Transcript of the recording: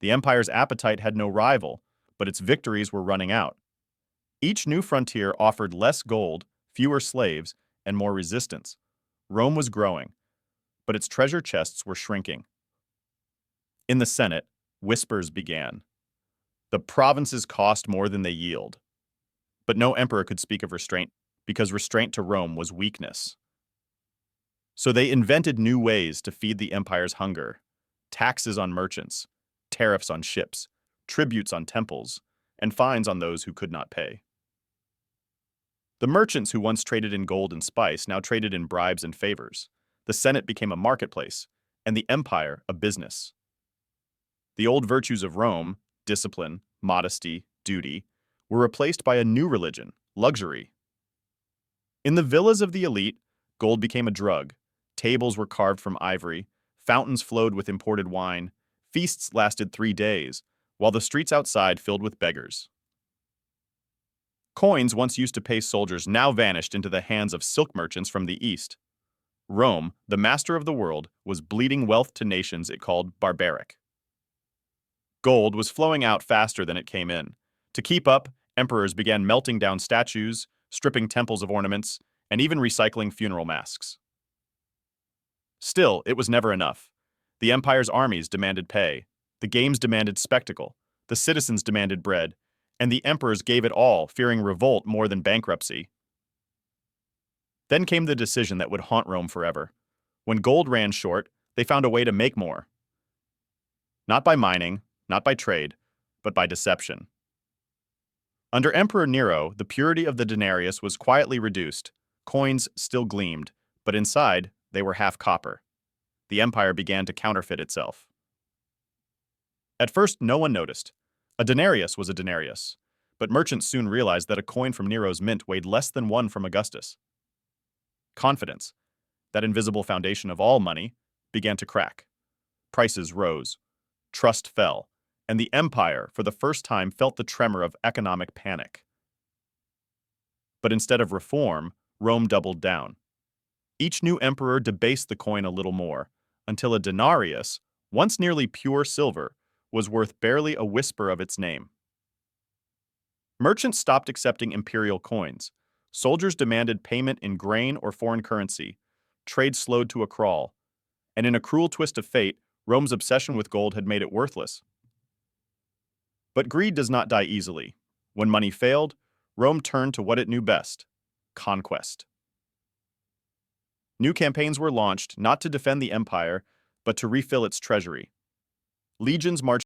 The empire's appetite had no rival, but its victories were running out. Each new frontier offered less gold, fewer slaves, and more resistance. Rome was growing, but its treasure chests were shrinking. In the Senate, whispers began. The provinces cost more than they yield. But no emperor could speak of restraint, because restraint to Rome was weakness. So they invented new ways to feed the empire's hunger: taxes on merchants, tariffs on ships, tributes on temples, and fines on those who could not pay. The merchants who once traded in gold and spice now traded in bribes and favors. The Senate became a marketplace, and the empire a business. The old virtues of Rome, discipline, modesty, duty, were replaced by a new religion, luxury. In the villas of the elite, gold became a drug. Tables were carved from ivory, fountains flowed with imported wine, feasts lasted 3 days, while the streets outside filled with beggars. Coins once used to pay soldiers now vanished into the hands of silk merchants from the east. Rome, the master of the world, was bleeding wealth to nations it called barbaric. Gold was flowing out faster than it came in. To keep up, emperors began melting down statues, stripping temples of ornaments, and even recycling funeral masks. Still, it was never enough. The empire's armies demanded pay, the games demanded spectacle, the citizens demanded bread, and the emperors gave it all, fearing revolt more than bankruptcy. Then came the decision that would haunt Rome forever. When gold ran short, they found a way to make more. Not by mining, not by trade, but by deception. Under Emperor Nero, the purity of the denarius was quietly reduced. Coins still gleamed, but inside, they were half copper. The empire began to counterfeit itself. At first, no one noticed. A denarius was a denarius, but merchants soon realized that a coin from Nero's mint weighed less than one from Augustus. Confidence, that invisible foundation of all money, began to crack. Prices rose, trust fell, and the empire, for the first time, felt the tremor of economic panic. But instead of reform, Rome doubled down. Each new emperor debased the coin a little more, until a denarius, once nearly pure silver, was worth barely a whisper of its name. Merchants stopped accepting imperial coins. Soldiers demanded payment in grain or foreign currency. Trade slowed to a crawl. And in a cruel twist of fate, Rome's obsession with gold had made it worthless. But greed does not die easily. When money failed, Rome turned to what it knew best: conquest. New campaigns were launched not to defend the empire, but to refill its treasury. Legions marched